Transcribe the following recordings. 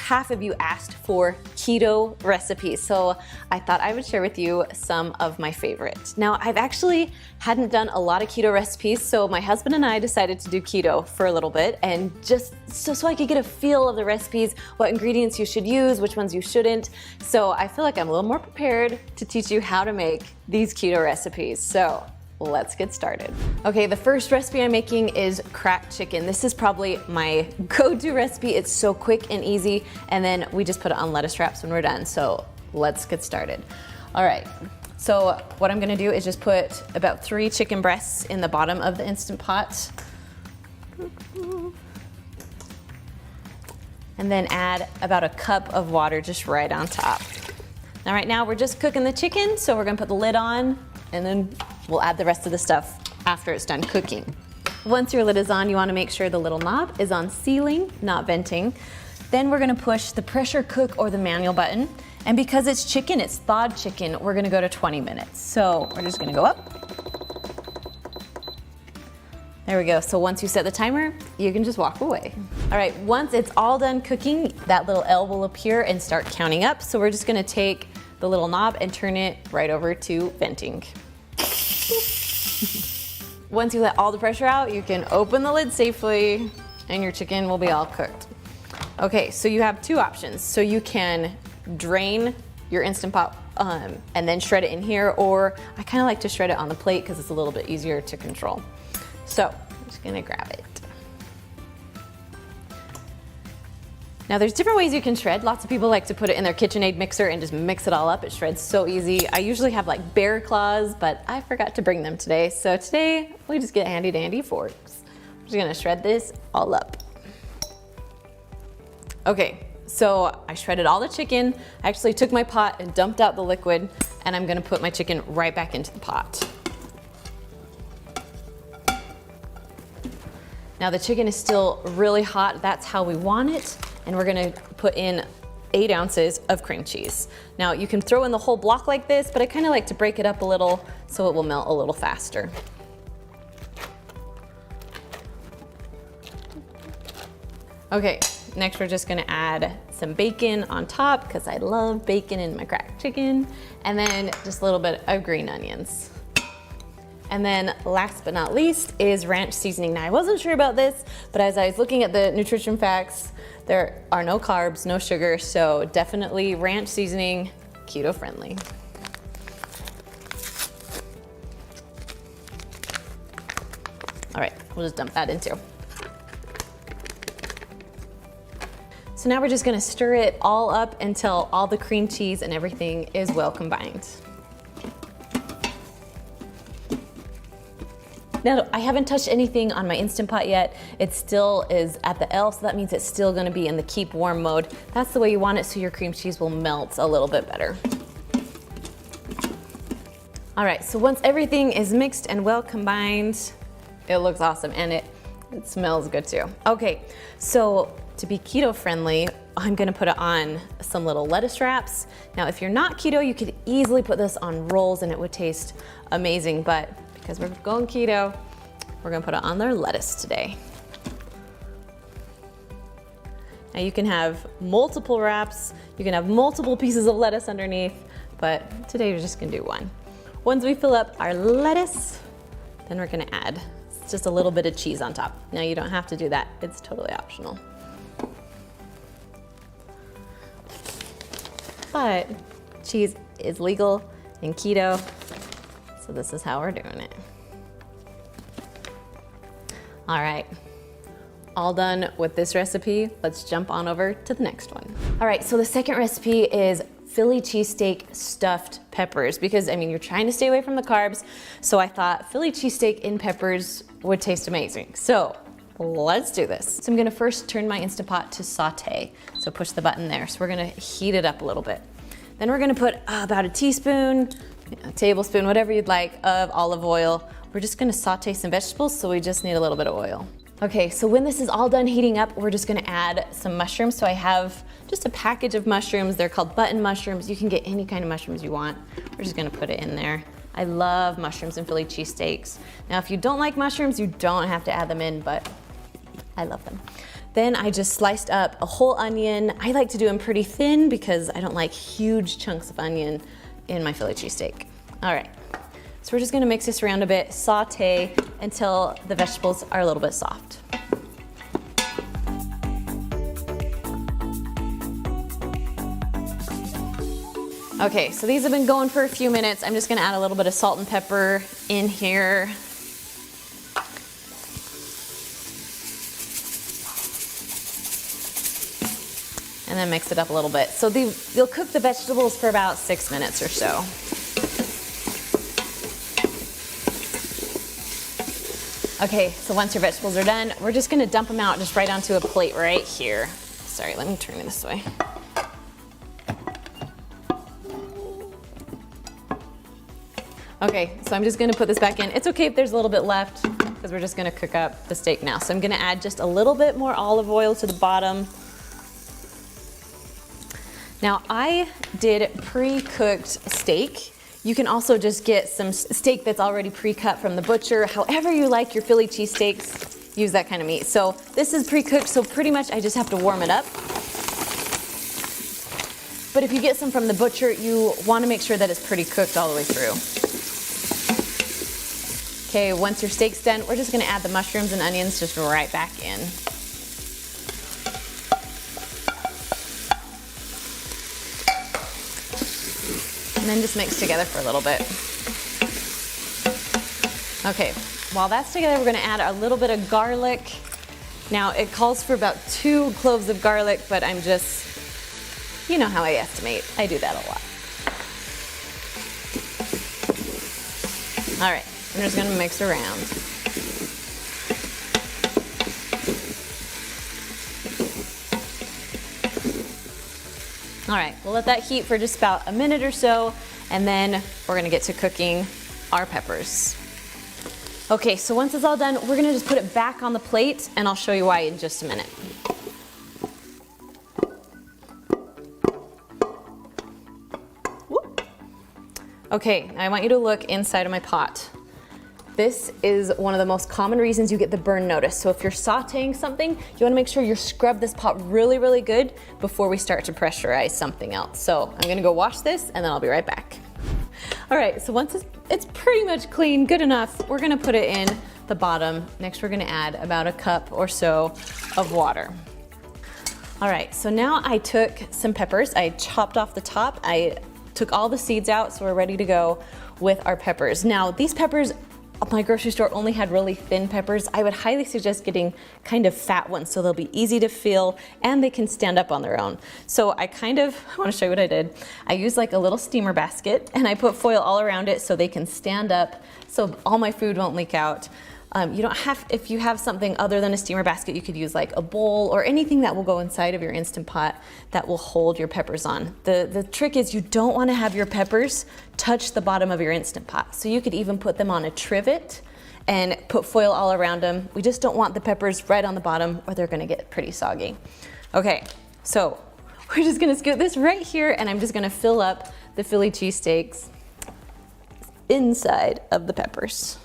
half of you asked for keto recipes, so I thought I would share with you some of my favorites. Now, I've actually hadn't done a lot of keto recipes, so my husband and I decided to do keto for a little bit, and just so I could get a feel of the recipes, what ingredients you should use, which ones you shouldn't. So I feel like I'm a little more prepared to teach you how to make these keto recipes. So let's get started. Okay, the first recipe I'm making is cracked chicken. This is probably my go-to recipe. It's so quick and easy, and then we just put it on lettuce wraps when we're done. So let's get started. All right, so what I'm gonna do is just put about 3 chicken breasts in the bottom of the Instant Pot. And then add about a cup of water just right on top. Now right now we're just cooking the chicken, so we're gonna put the lid on, and then we'll add the rest of the stuff after it's done cooking. Once your lid is on, you wanna make sure the little knob is on sealing, not venting. Then we're gonna push the pressure cook or the manual button. And because it's chicken, it's thawed chicken, we're gonna go to 20 minutes. So we're just gonna go up. There we go. So once you set the timer, you can just walk away. All right, once it's all done cooking, that little L will appear and start counting up. So we're just gonna take the little knob and turn it right over to venting. Once you let all the pressure out, you can open the lid safely and your chicken will be all cooked. Okay, so you have 2 options. So you can drain your Instant Pot and then shred it in here, or I kind of like to shred it on the plate because it's a little bit easier to control. So I'm just gonna grab it. Now there's different ways you can shred. Lots of people like to put it in their KitchenAid mixer and just mix it all up. It shreds so easy. I usually have like bear claws, but I forgot to bring them today. So today we just get handy dandy forks. I'm just gonna shred this all up. Okay, so I shredded all the chicken. I actually took my pot and dumped out the liquid, and I'm gonna put my chicken right back into the pot. Now the chicken is still really hot. That's how we want it. And we're gonna put in 8 ounces of cream cheese. Now you can throw in the whole block like this, but I kinda like to break it up a little so it will melt a little faster. Okay, next we're just gonna add some bacon on top because I love bacon in my cracked chicken. And then just a little bit of green onions. And then last but not least is ranch seasoning. Now I wasn't sure about this, but as I was looking at the nutrition facts, there are no carbs, no sugar, so definitely ranch seasoning, keto friendly. All right, we'll just dump that in too. So now we're just gonna stir it all up until all the cream cheese and everything is well combined. Now, I haven't touched anything on my Instant Pot yet. It still is at the L, so that means it's still gonna be in the keep warm mode. That's the way you want it, so your cream cheese will melt a little bit better. All right, so once everything is mixed and well combined, it looks awesome, and it smells good too. Okay, so to be keto friendly, I'm gonna put it on some little lettuce wraps. Now, if you're not keto, you could easily put this on rolls and it would taste amazing, but because we're going keto, we're gonna put it on their lettuce today. Now you can have multiple wraps, you can have multiple pieces of lettuce underneath, but today we're just gonna do one. Once we fill up our lettuce, then we're gonna add just a little bit of cheese on top. Now you don't have to do that, it's totally optional. But cheese is legal in keto, so this is how we're doing it. All right, all done with this recipe. Let's jump on over to the next one. All right, so the second recipe is Philly cheesesteak stuffed peppers, because I mean, you're trying to stay away from the carbs. So I thought Philly cheesesteak in peppers would taste amazing. So let's do this. So I'm gonna first turn my Instant Pot to saute. So push the button there. So we're gonna heat it up a little bit. Then we're gonna put about a teaspoon, a tablespoon, whatever you'd like, of olive oil. We're just gonna saute some vegetables, so we just need a little bit of oil. Okay, so when this is all done heating up, we're just gonna add some mushrooms. So I have just a package of mushrooms. They're called button mushrooms. You can get any kind of mushrooms you want. We're just gonna put it in there. I love mushrooms in Philly cheesesteaks. Now, if you don't like mushrooms, you don't have to add them in, but I love them. Then I just sliced up a whole onion. I like to do them pretty thin because I don't like huge chunks of onion in my Philly cheesesteak. All right, so we're just gonna mix this around a bit, saute until the vegetables are a little bit soft. Okay, so these have been going for a few minutes. I'm just gonna add a little bit of salt and pepper in here. And then mix it up a little bit. So you'll cook the vegetables for about 6 minutes or so. Okay, so once your vegetables are done, we're just gonna dump them out just right onto a plate right here. Sorry, let me turn it this way. Okay, so I'm just gonna put this back in. It's okay if there's a little bit left because we're just gonna cook up the steak now. So I'm gonna add just a little bit more olive oil to the bottom. Now I did pre-cooked steak. You can also just get some steak that's already pre-cut from the butcher. However you like your Philly cheesesteaks, use that kind of meat. So this is pre-cooked, so pretty much I just have to warm it up. But if you get some from the butcher, you wanna make sure that it's pretty cooked all the way through. Okay, once your steak's done, we're just gonna add the mushrooms and onions just right back in. And then just mix together for a little bit. Okay, while that's together, we're gonna add a little bit of garlic. Now, it calls for about 2 cloves of garlic, but I'm just, you know how I estimate. I do that a lot. All right, I'm just gonna mix around. All right, we'll let that heat for just about a minute or so, and then we're gonna get to cooking our peppers. Okay, so once it's all done, we're gonna just put it back on the plate, and I'll show you why in just a minute. Whoop. Okay, I want you to look inside of my pot. This is one of the most common reasons you get the burn notice. So if you're sauteing something, you wanna make sure you scrub this pot really, really good before we start to pressurize something else. So I'm gonna go wash this and then I'll be right back. All right, so once it's pretty much clean, good enough, we're gonna put it in the bottom. Next, we're gonna add about a cup or so of water. All right, so now I took some peppers, I chopped off the top, I took all the seeds out, so we're ready to go with our peppers. Now, these peppers, my grocery store only had really thin peppers. I would highly suggest getting kind of fat ones so they'll be easy to peel and they can stand up on their own. So I want to show you what I did. I used like a little steamer basket and I put foil all around it so they can stand up so all my food won't leak out. You don't have, if you have something other than a steamer basket, you could use like a bowl or anything that will go inside of your Instant Pot that will hold your peppers on. The trick is you don't want to have your peppers touch the bottom of your Instant Pot. So you could even put them on a trivet and put foil all around them. We just don't want the peppers right on the bottom or they're gonna get pretty soggy. Okay, so we're just gonna scoot this right here and I'm just gonna fill up the Philly cheesesteaks inside of the peppers.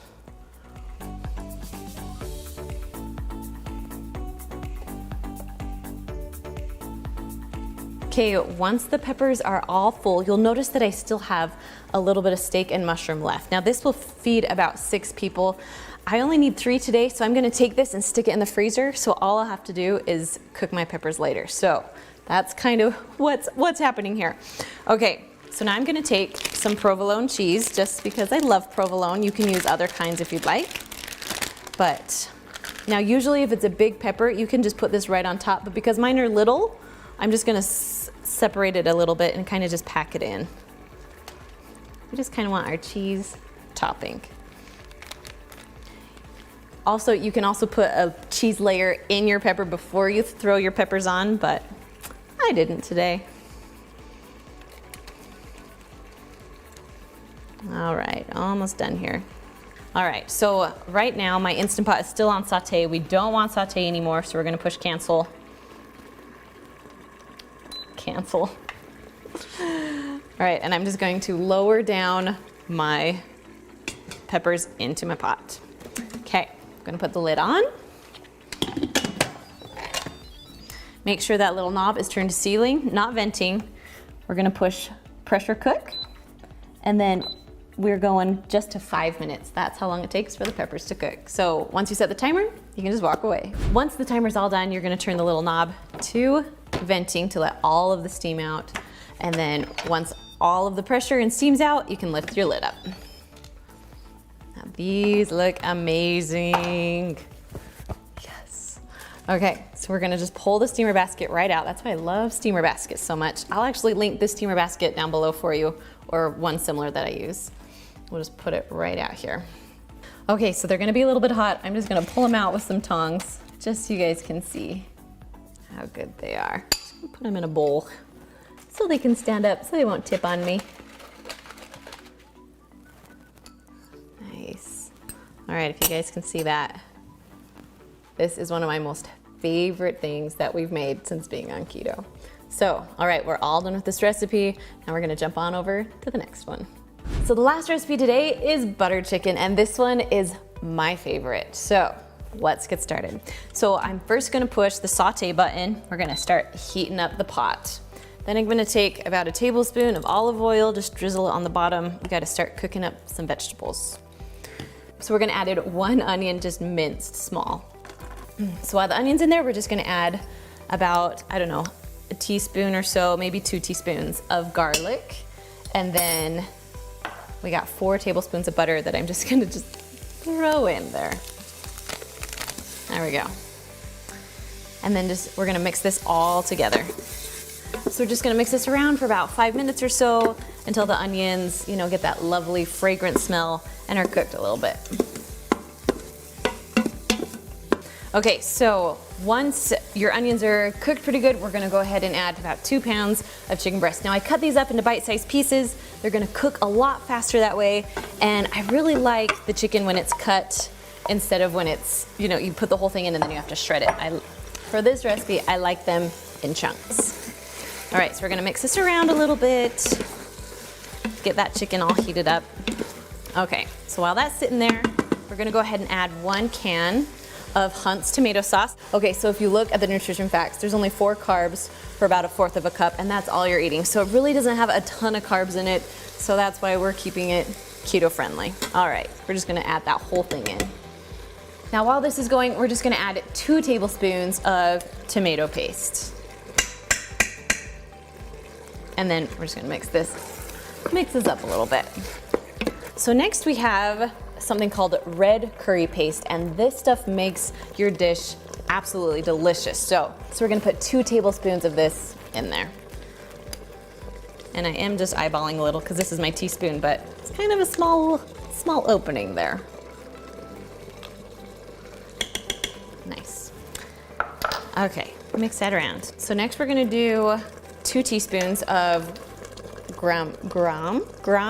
Okay, once the peppers are all full, you'll notice that I still have a little bit of steak and mushroom left. Now this will feed about 6 people. I only need 3 today, so I'm gonna take this and stick it in the freezer, so all I'll have to do is cook my peppers later. So that's kind of what's happening here. Okay, so now I'm gonna take some provolone cheese, just because I love provolone. You can use other kinds if you'd like. But now usually if it's a big pepper, you can just put this right on top, but because mine are little, I'm just gonna separate it a little bit and kind of just pack it in. We just kind of want our cheese topping. Also, you can also put a cheese layer in your pepper before you throw your peppers on, but I didn't today. All right, almost done here. All right, so right now my Instant Pot is still on saute. We don't want saute anymore, so we're gonna push cancel. Cancel. All right, and I'm just going to lower down my peppers into my pot. Okay, I'm gonna put the lid on. Make sure that little knob is turned to sealing, not venting. We're gonna push pressure cook, and then we're going just to 5 minutes. That's how long it takes for the peppers to cook. So once you set the timer, you can just walk away. Once the timer's all done, you're gonna turn the little knob to venting to let all of the steam out. And then once all of the pressure and steam's out, you can lift your lid up. Now these look amazing. Yes. Okay, so we're gonna just pull the steamer basket right out. That's why I love steamer baskets so much. I'll actually link this steamer basket down below for you, or one similar that I use. We'll just put it right out here. Okay, so they're gonna be a little bit hot. I'm just gonna pull them out with some tongs, just so you guys can see how good they are. Just gonna put them in a bowl so they can stand up, so they won't tip on me. Nice. All right, if you guys can see that, this is one of my most favorite things that we've made since being on keto. So, all right, we're all done with this recipe. Now we're gonna jump on over to the next one. So the last recipe today is butter chicken, and this one is my favorite. So let's get started. So I'm first gonna push the saute button. We're gonna start heating up the pot. Then I'm gonna take about a tablespoon of olive oil, just drizzle it on the bottom. We gotta start cooking up some vegetables. So we're gonna add 1 onion, just minced small. So while the onion's in there, we're just gonna add about, I don't know, a teaspoon or so, maybe 2 teaspoons of garlic. And then we got 4 tablespoons of butter that I'm just gonna throw in there. There we go. And then we're gonna mix this all together. So we're just gonna mix this around for about 5 minutes or so until the onions, get that lovely fragrant smell and are cooked a little bit. Okay, so once your onions are cooked pretty good, we're gonna go ahead and add about 2 pounds of chicken breast. Now I cut these up into bite-sized pieces. They're gonna cook a lot faster that way. And I really like the chicken when it's cut instead of when it's, you put the whole thing in and then you have to shred it. For this recipe, I like them in chunks. All right, so we're gonna mix this around a little bit, get that chicken all heated up. Okay, so while that's sitting there, we're gonna go ahead and add 1 can of Hunt's tomato sauce. Okay, so if you look at the nutrition facts, there's only 4 carbs for about 1/4 of a cup, and that's all you're eating. So it really doesn't have a ton of carbs in it, so that's why we're keeping it keto friendly. All right, we're just gonna add that whole thing in. Now while this is going, we're just gonna add 2 tablespoons of tomato paste. And then we're just gonna mix this up a little bit. So next we have something called red curry paste, and this stuff makes your dish absolutely delicious. So we're gonna put 2 tablespoons of this in there. And I am just eyeballing a little because this is my teaspoon, but it's kind of a small opening there. Nice. Okay, mix that around. So next we're gonna do 2 teaspoons of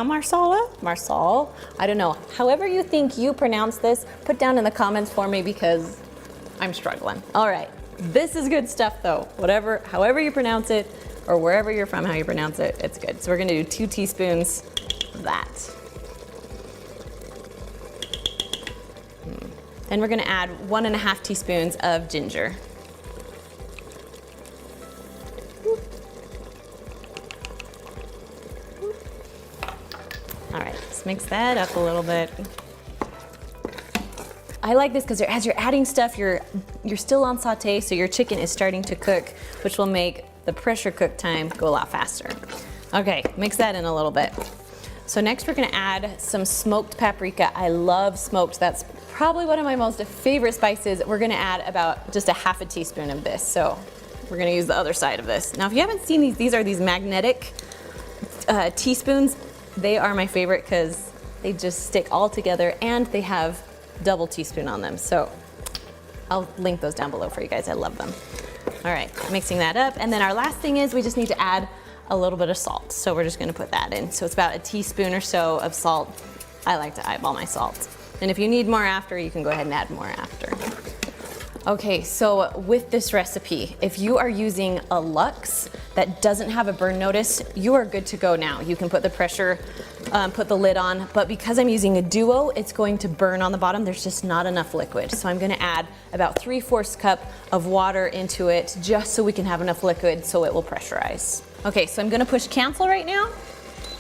marsala, I don't know. However you think you pronounce this, put down in the comments for me because I'm struggling. All right, this is good stuff though. However you pronounce it, or wherever you're from, how you pronounce it, it's good. So we're gonna do 2 teaspoons of that. Then we're gonna add 1.5 teaspoons of ginger. All right, let's mix that up a little bit. I like this because as you're adding stuff, you're still on saute, so your chicken is starting to cook, which will make the pressure cook time go a lot faster. Okay, mix that in a little bit. So next we're gonna add some smoked paprika. I love smoked. That's probably one of my most favorite spices. We're gonna add about just 1/2 teaspoon of this. So we're gonna use the other side of this. Now if you haven't seen these are these magnetic teaspoons. They are my favorite because they just stick all together and they have double teaspoon on them. So I'll link those down below for you guys. I love them. All right, mixing that up. And then our last thing is we just need to add a little bit of salt. So we're just gonna put that in. So it's about 1 teaspoon or so of salt. I like to eyeball my salt. And if you need more after, you can go ahead and add more after. Okay, so with this recipe, if you are using a Lux that doesn't have a burn notice, you are good to go now. You can put the pressure, put the lid on, but because I'm using a Duo, it's going to burn on the bottom. There's just not enough liquid. So I'm gonna add about 3/4 cup of water into it just so we can have enough liquid so it will pressurize. Okay, so I'm gonna push cancel right now.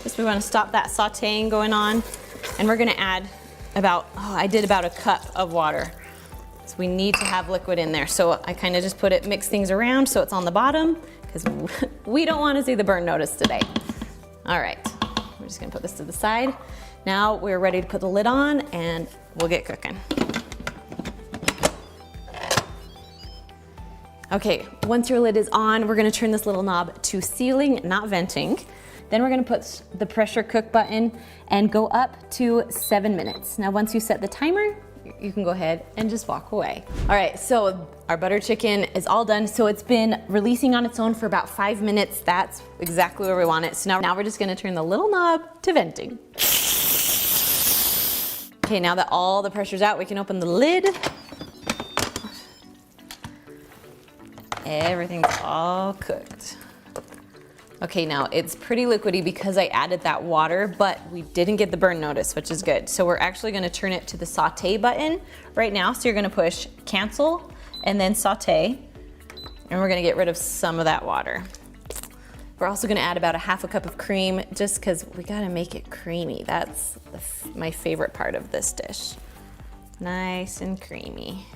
Just we wanna stop that sauteing going on. And we're gonna add about, I did about a cup of water. So we need to have liquid in there. So I kind of just mix things around so it's on the bottom because we don't want to see the burn notice today. All right, we're just gonna put this to the side. Now we're ready to put the lid on and we'll get cooking. Okay, once your lid is on, we're gonna turn this little knob to sealing, not venting. Then we're gonna put the pressure cook button and go up to 7 minutes. Now once you set the timer, you can go ahead and just walk away. All right, so our butter chicken is all done. So it's been releasing on its own for about 5 minutes. That's exactly where we want it. So now we're just gonna turn the little knob to venting. Okay, now that all the pressure's out, we can open the lid. Everything's all cooked. Okay, now it's pretty liquidy because I added that water, but we didn't get the burn notice, which is good. So we're actually gonna turn it to the saute button right now. So you're gonna push cancel and then saute, and we're gonna get rid of some of that water. We're also gonna add about 1/2 cup of cream just because we gotta make it creamy. That's my favorite part of this dish. Nice and creamy.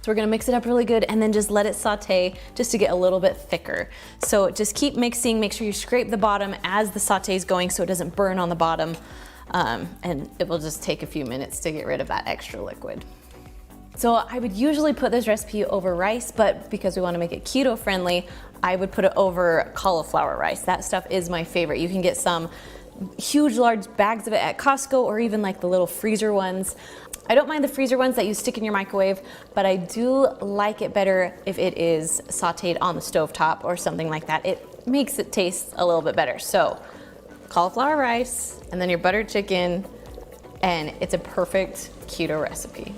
So we're gonna mix it up really good and then just let it saute just to get a little bit thicker. So just keep mixing, make sure you scrape the bottom as the saute is going so it doesn't burn on the bottom. And it will just take a few minutes to get rid of that extra liquid. So I would usually put this recipe over rice, but because we wanna make it keto friendly, I would put it over cauliflower rice. That stuff is my favorite. You can get some huge, large bags of it at Costco or even like the little freezer ones. I don't mind the freezer ones that you stick in your microwave, but I do like it better if it is sauteed on the stovetop or something like that. It makes it taste a little bit better. So cauliflower rice and then your buttered chicken, and it's a perfect keto recipe.